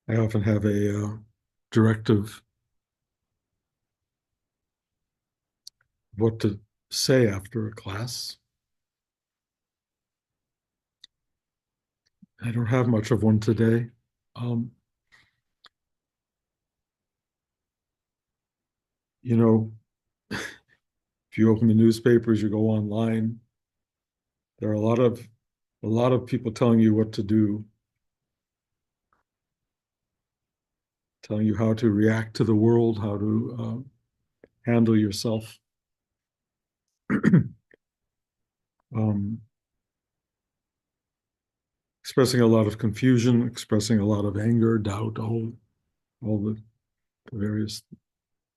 I often have a directive what to say after a class. I don't have much of one today. Um, you know, if you open the newspapers, you go online, there are a lot of people telling you what to do, telling you how to react to the world, how to handle yourself. um, Expressing a lot of confusion, expressing a lot of anger, doubt, all the various.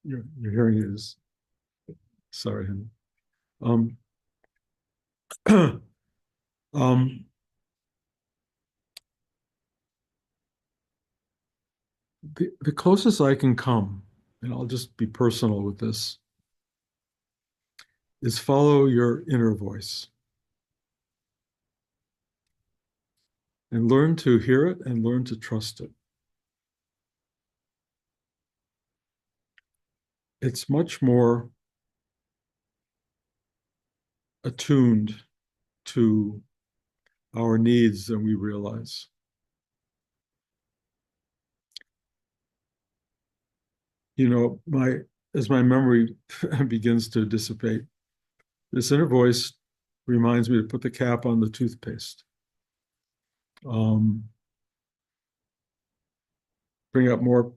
Your hearing is sorry, honey. Um, um, the closest I can come, and I'll just be personal with this, is follow your inner voice and learn to hear it and learn to trust it. It's much more attuned to our needs than we realize. My as my memory begins to dissipate, this inner voice reminds me to put the cap on the toothpaste, um, bring up more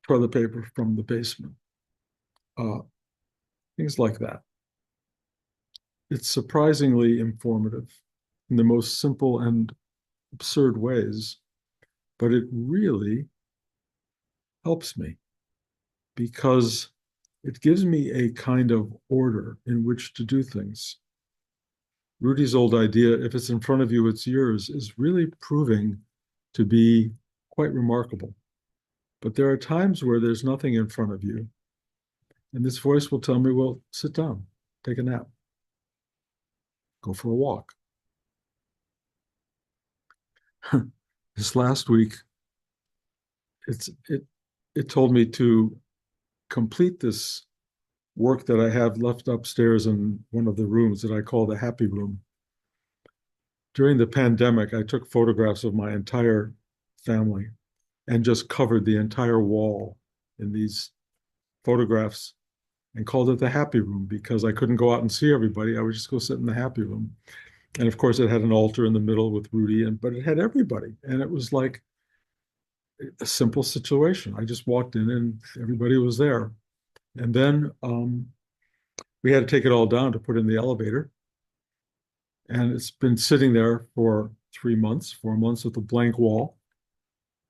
toilet paper from the basement, uh, things like that. It's surprisingly informative in the most simple and absurd ways, but it really helps me because it gives me a kind of order in which to do things. Rudy's old idea, if it's in front of you, it's yours, is really proving to be quite remarkable. But there are times where there's nothing in front of you, and this voice will tell me, well, sit down, take a nap, go for a walk. This last week, it's it told me to complete this work that I have left upstairs in one of the rooms that I call the happy room. During the pandemic, I took photographs of my entire family and just covered the entire wall in these photographs and called it the happy room because I couldn't go out and see everybody. I would just go sit in the happy room. And of course, it had an altar in the middle with Rudy, but it had everybody. And it was like a simple situation. I just walked in and everybody was there. And then we had to take it all down to put in the elevator. And it's been sitting there for 3 months, 4 months with a blank wall.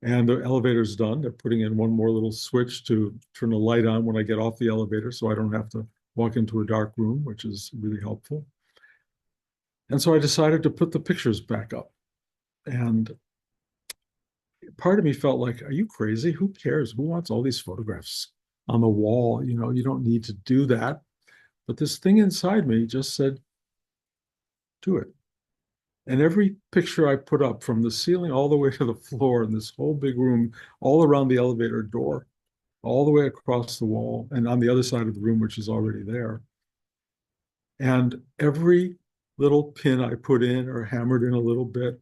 And the elevator's done. They're putting in one more little switch to turn the light on when I get off the elevator so I don't have to walk into a dark room, which is really helpful. And so I decided to put the pictures back up. And part of me felt like, are you crazy? Who cares? Who wants all these photographs on the wall? You don't need to do that. But this thing inside me just said, do it. And every picture I put up from the ceiling all the way to the floor in this whole big room, all around the elevator door, all the way across the wall, and on the other side of the room, which is already there. And every little pin I put in or hammered in a little bit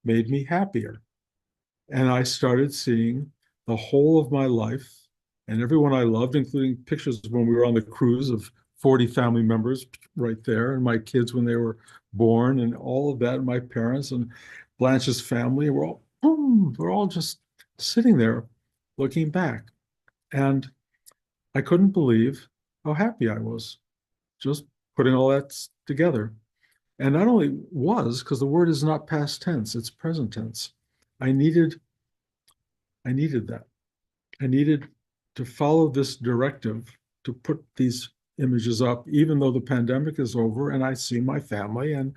made me happier. And I started seeing the whole of my life and everyone I loved, including pictures when we were on the cruise of 40 family members right there, and my kids when they were born, and all of that, and my parents and Blanche's family. We're all, boom, we're all just sitting there looking back. And I couldn't believe how happy I was just putting all that together. And not only was, because the word is not past tense, it's present tense. I needed I needed that. I needed to follow this directive to put these images up, even though the pandemic is over and I see my family and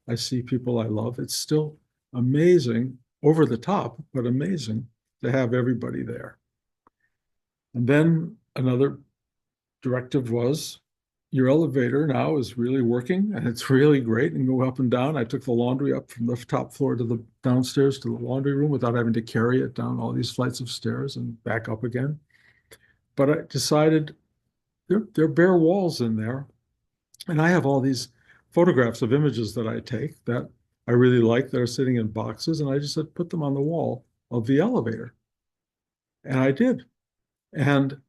I see people I love. It's still amazing, over the top, but amazing to have everybody there. And then another directive was your elevator now is really working and it's really great and go up and down. I took the laundry up from the top floor to the downstairs to the laundry room without having to carry it down all these flights of stairs and back up again. But I decided there are bare walls in there. And I have all these photographs of images that I take that I really like that are sitting in boxes. And I just said, put them on the wall of the elevator. And I did. And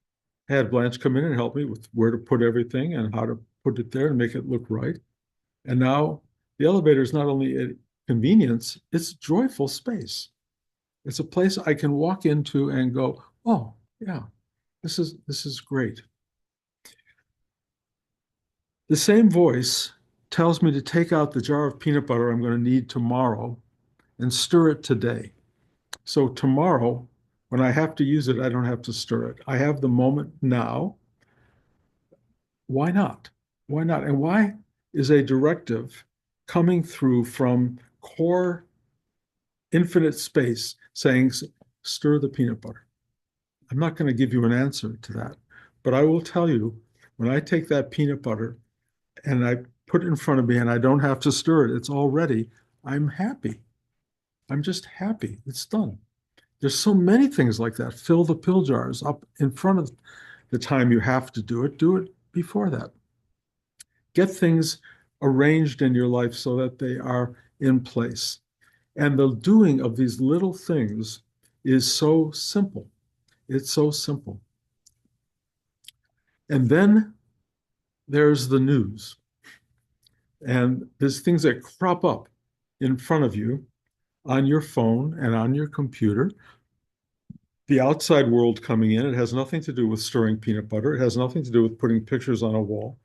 I had Blanche come in and help me with where to put everything and how to put it there and make it look right. And now the elevator is not only a convenience, it's joyful space. It's a place I can walk into and go, oh, yeah, this is great. The same voice tells me to take out the jar of peanut butter I'm going to need tomorrow and stir it today. So tomorrow, when I have to use it, I don't have to stir it. I have the moment now. Why not? Why not? And why is a directive coming through from core infinite space saying, stir the peanut butter? I'm not going to give you an answer to that, but I will tell you when I take that peanut butter and I put it in front of me and I don't have to stir it, it's all ready. I'm happy. I'm just happy. It's done. There's so many things like that. Fill the pill jars up in front of the time you have to do it before that. Get things arranged in your life so that they are in place. And the doing of these little things is so simple. It's so simple. And then there's the news. And there's things that crop up in front of you on your phone and on your computer. The outside world coming in, it has nothing to do with stirring peanut butter. It has nothing to do with putting pictures on a wall.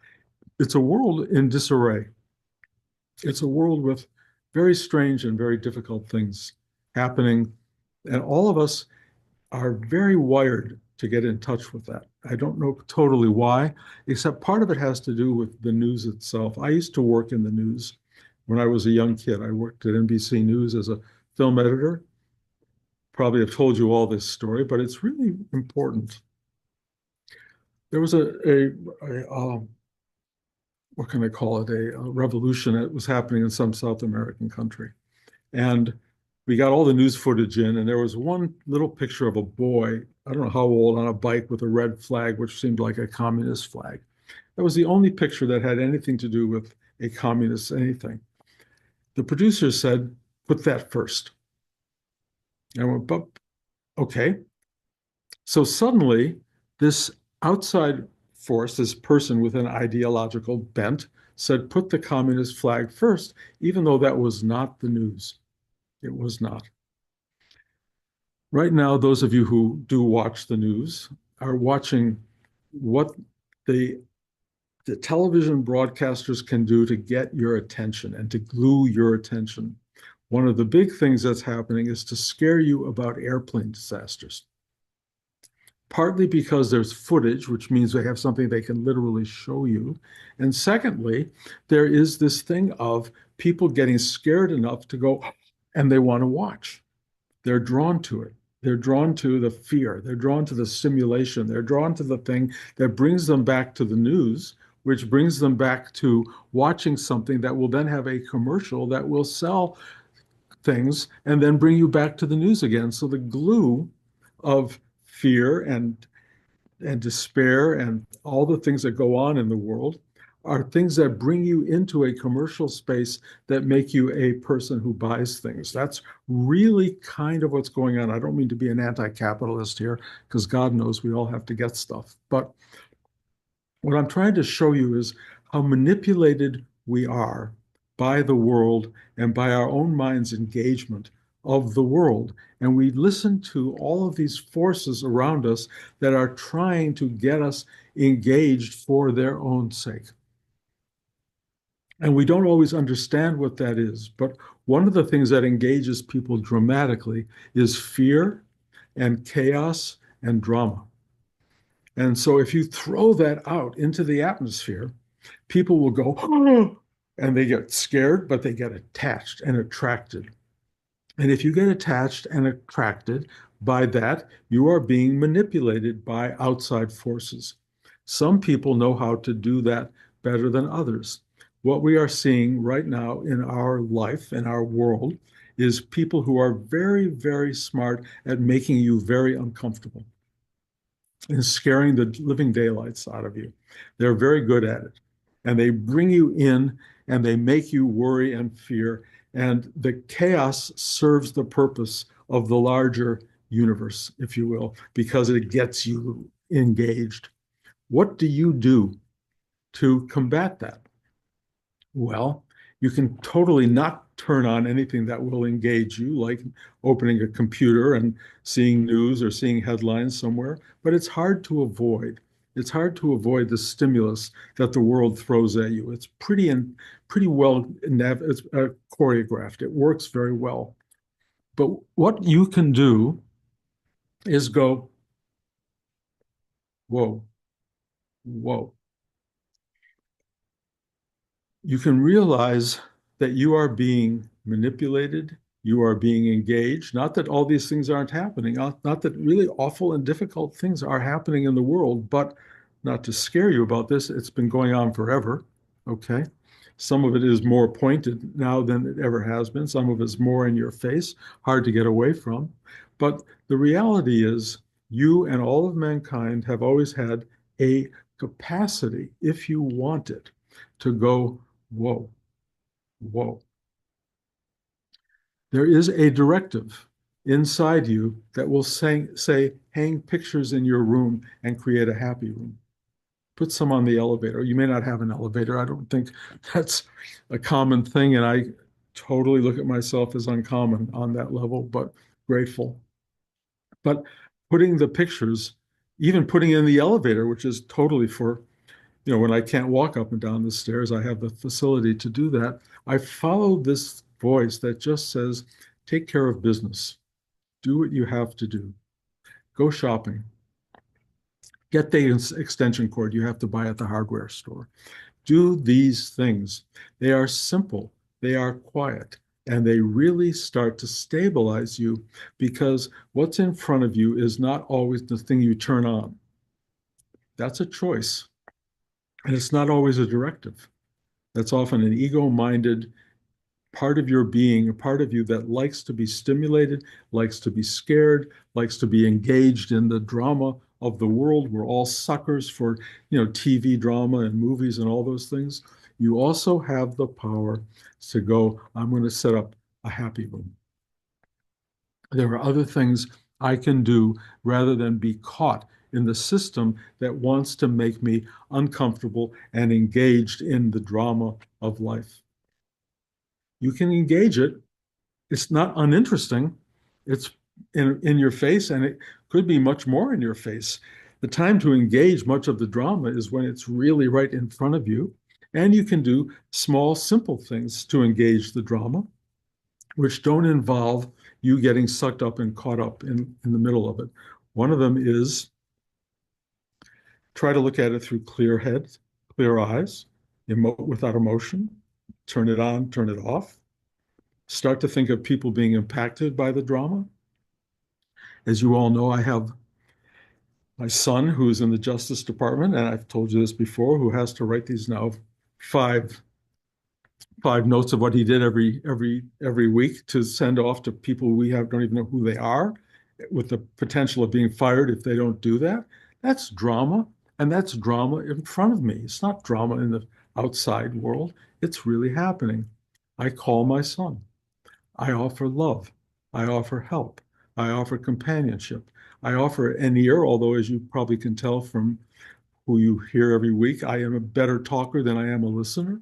It's a world in disarray. It's a world with very strange and very difficult things happening. And all of us are very wired to get in touch with that. I don't know totally why, except part of it has to do with the news itself. I used to work in the news when I was a young kid. I worked at NBC News as a film editor. Probably have told you all this story, but it's really important. There was what can I call it, a revolution that was happening in some South American country. And we got all the news footage in, and there was one little picture of a boy, I don't know how old, on a bike with a red flag, which seemed like a communist flag. That was the only picture that had anything to do with a communist anything. The producers said, put that first. And I went, but okay. So suddenly, this outside force, this person with an ideological bent, said, put the communist flag first, even though that was not the news. It was not. Right now, those of you who do watch the news are watching what the the television broadcasters can do to get your attention and to glue your attention. One of the big things that's happening is to scare you about airplane disasters. Partly because there's footage, which means they have something they can literally show you. And secondly, there is this thing of people getting scared enough to go and they want to watch. They're drawn to it. They're drawn to the fear. They're drawn to the simulation. They're drawn to the thing that brings them back to the news, which brings them back to watching something that will then have a commercial that will sell things and then bring you back to the news again. So the glue of fear and despair and all the things that go on in the world are things that bring you into a commercial space that make you a person who buys things. That's really kind of what's going on. I don't mean to be an anti-capitalist here, because God knows we all have to get stuff. But what I'm trying to show you is how manipulated we are by the world and by our own mind's engagement of the world. And we listen to all of these forces around us that are trying to get us engaged for their own sake. And we don't always understand what that is. But one of the things that engages people dramatically is fear and chaos and drama. And so if you throw that out into the atmosphere, people will go, oh, and they get scared, but they get attached and attracted. And if you get attached and attracted by that, you are being manipulated by outside forces. Some people know how to do that better than others. What we are seeing right now in our life, in our world, is people who are very, very smart at making you very uncomfortable and scaring the living daylights out of you. They're very good at it. And they bring you in and they make you worry and fear. And the chaos serves the purpose of the larger universe, if you will, because it gets you engaged. What do you do to combat that? Well, you can totally not turn on anything that will engage you, like opening a computer and seeing news or seeing headlines somewhere, but it's hard to avoid. It's hard to avoid the stimulus that the world throws at you. It's pretty well it's, choreographed. It works very well. But what you can do is go, whoa, whoa. You can realize that you are being manipulated, you are being engaged. Not that all these things aren't happening, not that really awful and difficult things are happening in the world, but not to scare you about this, it's been going on forever. Okay. Some of it is more pointed now than it ever has been. Some of it's more in your face, hard to get away from. But the reality is, you and all of mankind have always had a capacity, if you want it, to go, whoa, whoa. There is a directive inside you that will say, hang pictures in your room and create a happy room. Put some on the elevator. You may not have an elevator. I don't think that's a common thing. And I totally look at myself as uncommon on that level, but grateful. But putting the pictures, even putting in the elevator, which is totally for, when I can't walk up and down the stairs, I have the facility to do that. I follow this voice that just says, take care of business, do what you have to do, go shopping, get the extension cord you have to buy at the hardware store. Do these things. They are simple, they are quiet, and they really start to stabilize you because what's in front of you is not always the thing you turn on. That's a choice. And it's not always a directive. That's often an ego-minded part of your being, a part of you that likes to be stimulated, likes to be scared, likes to be engaged in the drama of the world. We're all suckers for, TV drama and movies and all those things. You also have the power to go, I'm going to set up a happy room. There are other things I can do rather than be caught in the system that wants to make me uncomfortable and engaged in the drama of life. You can engage it. It's not uninteresting. It's in your face, and it could be much more in your face. The time to engage much of the drama is when it's really right in front of you. And you can do small, simple things to engage the drama, which don't involve you getting sucked up and caught up in the middle of it. One of them is try to look at it through clear head, clear eyes, without emotion, turn it on, turn it off. Start to think of people being impacted by the drama. As you all know, I have my son who's in the Justice Department, and I've told you this before, who has to write these now five notes of what he did every week to send off to people we don't even know who they are, with the potential of being fired if they don't do that. That's drama, and that's drama in front of me. It's not drama in the outside world. It's really happening. I call my son. I offer love. I offer help. I offer companionship. I offer an ear, although as you probably can tell from who you hear every week, I am a better talker than I am a listener.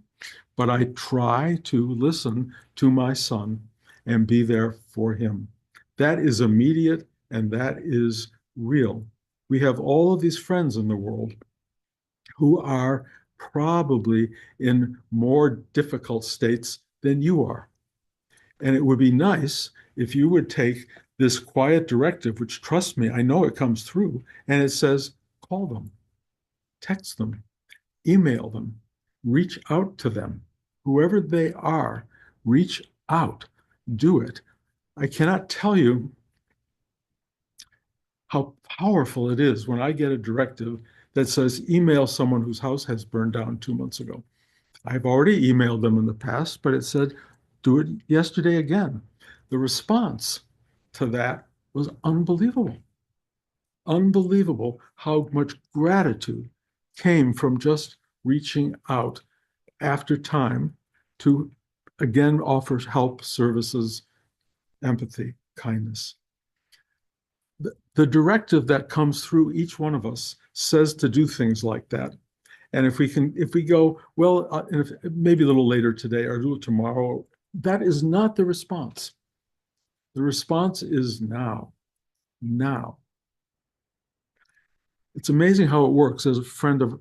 But I try to listen to my son and be there for him. That is immediate and that is real. We have all of these friends in the world who are probably in more difficult states than you are. And it would be nice if you would take this quiet directive, which, trust me, I know it comes through, and it says, call them, text them, email them, reach out to them, whoever they are, reach out, do it. I cannot tell you how powerful it is when I get a directive that says email someone whose house has burned down 2 months ago. I've already emailed them in the past, but it said do it yesterday again. The response to that was unbelievable. Unbelievable how much gratitude came from just reaching out after time to again offer help, services, empathy, kindness. The directive that comes through each one of us says to do things like that. And if we go, well, if, maybe a little later today or do it tomorrow, that is not the response. The response is now, now. It's amazing how it works. As a friend of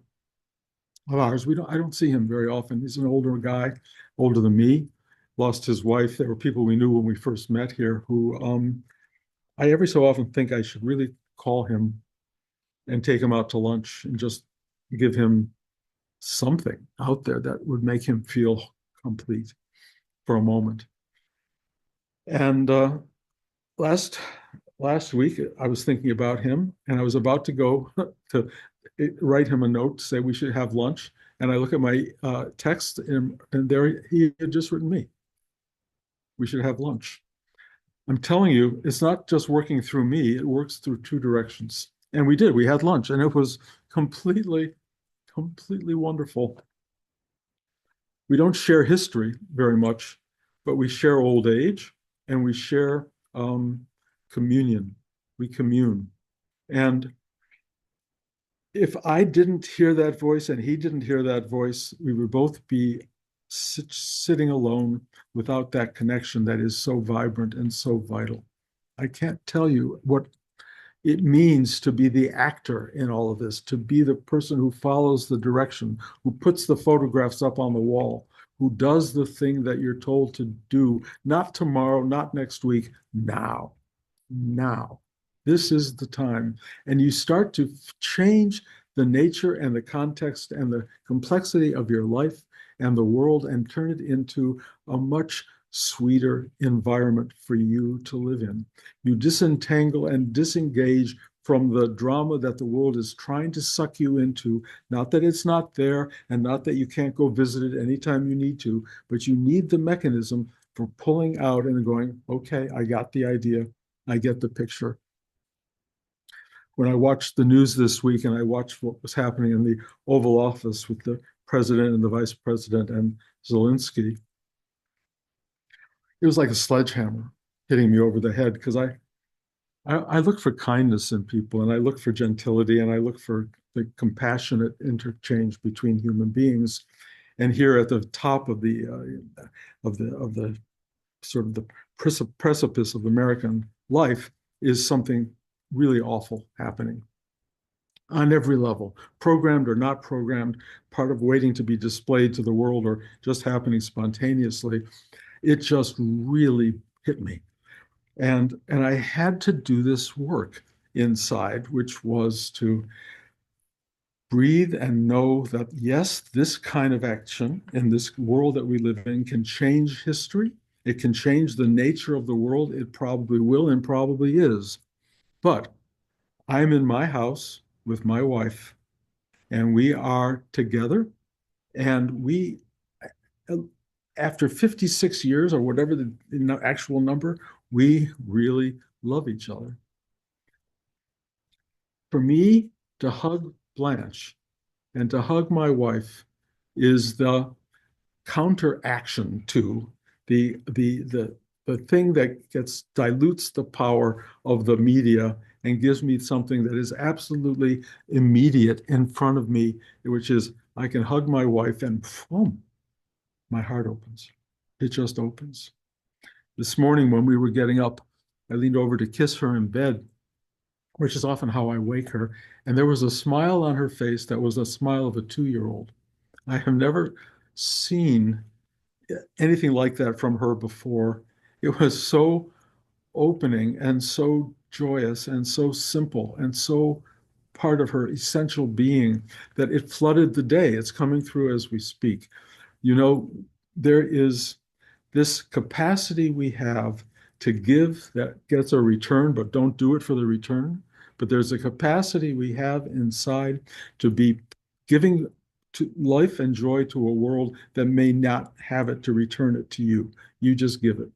ours, I don't see him very often. He's an older guy, older than me, lost his wife. There were people we knew when we first met here who I every so often think I should really call him and take him out to lunch and just give him something out there that would make him feel complete for a moment. And last last week, I was thinking about him, and I was about to go to write him a note to say we should have lunch. And I look at my text, and there he had just written me. We should have lunch. I'm telling you, it's not just working through me, it works through two directions. And we did, we had lunch, and it was completely, completely wonderful. We don't share history very much, but we share old age and we share communion. We commune. And if I didn't hear that voice and he didn't hear that voice, we would both be sitting alone without that connection that is so vibrant and so vital. I can't tell you what it means to be the actor in all of this, to be the person who follows the direction, who puts the photographs up on the wall, who does the thing that you're told to do, not tomorrow, not next week, now. Now. This is the time. And you start to change the nature and the context and the complexity of your life and the world and turn it into a much sweeter environment for you to live in. You disentangle and disengage from the drama that the world is trying to suck you into. Not that it's not there and not that you can't go visit it anytime you need to, but you need the mechanism for pulling out and going, okay, I got the idea. I get the picture. When I watched the news this week and I watched what was happening in the Oval Office with the president and the vice president and Zelensky, it was like a sledgehammer hitting me over the head because I look for kindness in people and I look for gentility and I look for the compassionate interchange between human beings. And here at the top of the sort of the precipice of American life is something really awful happening on every level, programmed or not programmed, part of waiting to be displayed to the world or just happening spontaneously. It just really hit me. And I had to do this work inside, which was to breathe and know that, yes, this kind of action in this world that we live in can change history. It can change the nature of the world. It probably will and probably is. But I'm in my house with my wife, and we are together. And we, after 56 years or whatever the actual number, we really love each other. For me to hug Blanche and to hug my wife is the counteraction to the thing that dilutes the power of the media and gives me something that is absolutely immediate in front of me, which is I can hug my wife and boom, my heart opens. It just opens. This morning when we were getting up, I leaned over to kiss her in bed, which is often how I wake her. And there was a smile on her face that was a smile of a 2-year-old. I have never seen anything like that from her before. It was so opening and so joyous and so simple and so part of her essential being that it flooded the day. It's coming through as we speak. You know, there is this capacity we have to give that gets a return, but don't do it for the return. but there's a capacity we have inside to be giving to life and joy to a world that may not have it to return it to you. You just give it.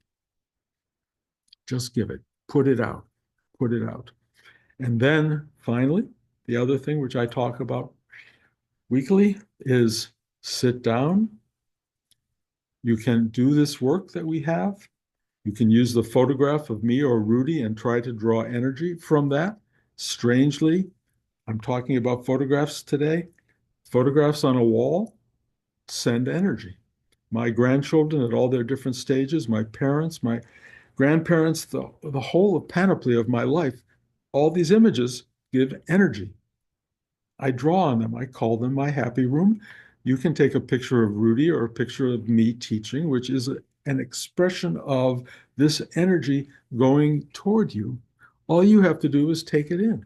Just give it. Put it out. Put it out. And then finally, the other thing which I talk about weekly is sit down. You can do this work that we have. You can use the photograph of me or Rudy and try to draw energy from that. Strangely, I'm talking about photographs today. Photographs on a wall send energy. My grandchildren at all their different stages, my parents, my grandparents, the whole panoply of my life, all these images give energy. I draw on them. I call them my happy room. You can take a picture of Rudy or a picture of me teaching, which is an expression of this energy going toward you. All you have to do is take it in.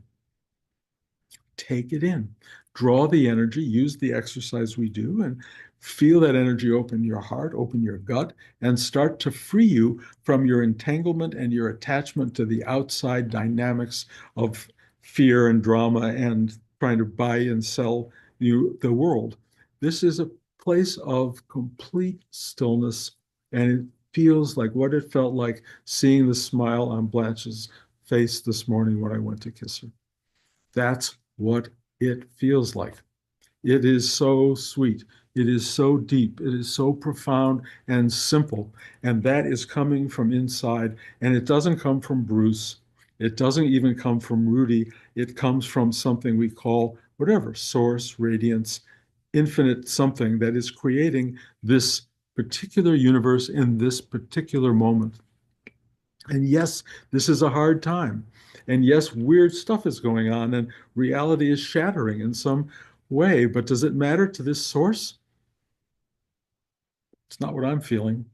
Take it in. Draw the energy, use the exercise we do, and feel that energy open your heart, open your gut, and start to free you from your entanglement and your attachment to the outside dynamics of fear and drama and trying to buy and sell you the world. This is a place of complete stillness, and it feels like what it felt like seeing the smile on Blanche's face this morning when I went to kiss her. That's what it feels like. It is so sweet. It is so deep. It is so profound and simple. And that is coming from inside. And it doesn't come from Bruce. It doesn't even come from Rudy. It comes from something we call whatever, source, radiance, infinite something that is creating this particular universe in this particular moment. And yes, this is a hard time. And yes, weird stuff is going on and reality is shattering in some way. But does it matter to this source? It's not what I'm feeling.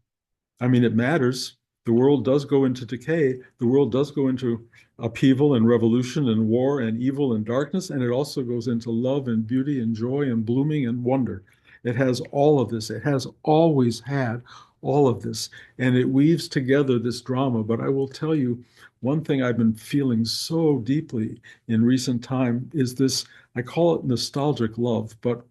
I mean, it matters. The world does go into decay. The world does go into upheaval and revolution and war and evil and darkness. And it also goes into love and beauty and joy and blooming and wonder. It has all of this. It has always had all of this. And it weaves together this drama. But I will tell you, one thing I've been feeling so deeply in recent time is this, I call it nostalgic love, but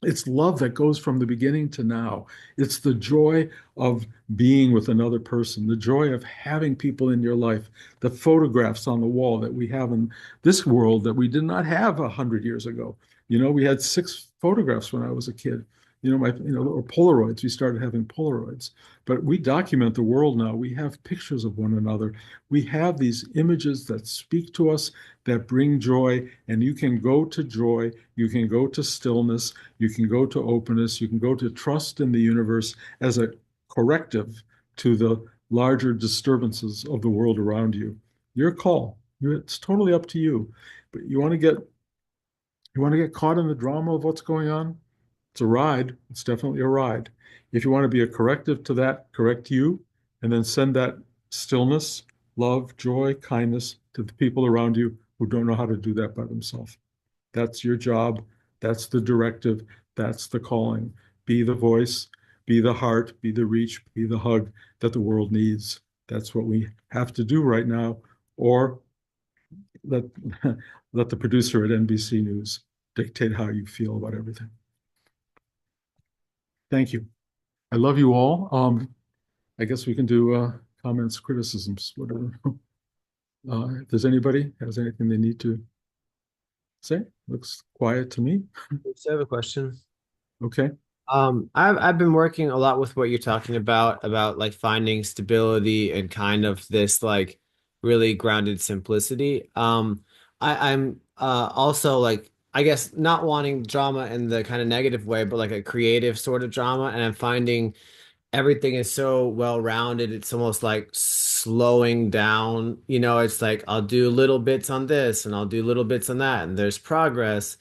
it's love that goes from the beginning to now. It's the joy of being with another person, the joy of having people in your life, the photographs on the wall that we have in this world that we did not have 100 years ago. You know, we had 6 photographs when I was a kid. Or Polaroids. We started having Polaroids, but we document the world now. We have pictures of one another. We have these images that speak to us, that bring joy, and you can go to joy. You can go to stillness. You can go to openness. You can go to trust in the universe as a corrective to the larger disturbances of the world around you. Your call. It's totally up to you. But you want to get caught in the drama of what's going on? It's a ride. It's definitely a ride. If you want to be a corrective to that, correct you, and then send that stillness, love, joy, kindness to the people around you who don't know how to do that by themselves. That's your job. That's the directive. That's the calling. Be the voice, be the heart, be the reach, be the hug that the world needs. That's what we have to do right now, or let let the producer at NBC News dictate how you feel about everything. Thank you. I love you all. I guess we can do comments, criticisms, whatever. If there's anybody has anything they need to say, looks quiet to me. So I have a question. Okay. I've been working a lot with what you're talking about like finding stability and kind of this like really grounded simplicity. I'm also like I guess not wanting drama in the kind of negative way, but like a creative sort of drama, and I'm finding everything is so well rounded. It's almost like slowing down. You know, it's like I'll do little bits on this and I'll do little bits on that, and there's progress,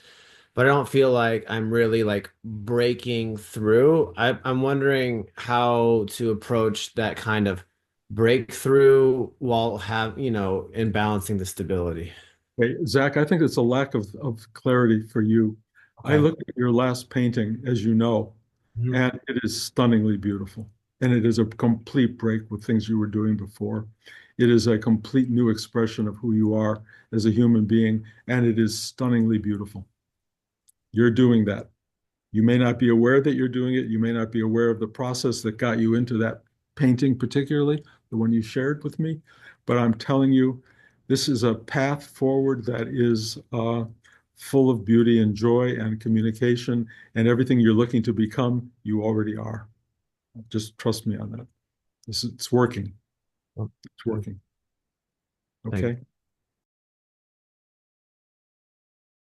but I don't feel like I'm really like breaking through. I'm wondering how to approach that kind of breakthrough while in balancing the stability. Hey, Zach, I think it's a lack of clarity for you. I Okay. looked at your last painting, as you know, Mhm. and it is stunningly beautiful. And it is a complete break with things you were doing before. It is a complete new expression of who you are as a human being, and it is stunningly beautiful. You're doing that. You may not be aware that you're doing it. You may not be aware of the process that got you into that painting, particularly the one you shared with me. But I'm telling you, this is a path forward that is full of beauty and joy and communication, and everything you're looking to become, you already are. Just trust me on that. It's working. It's Thank working. Okay.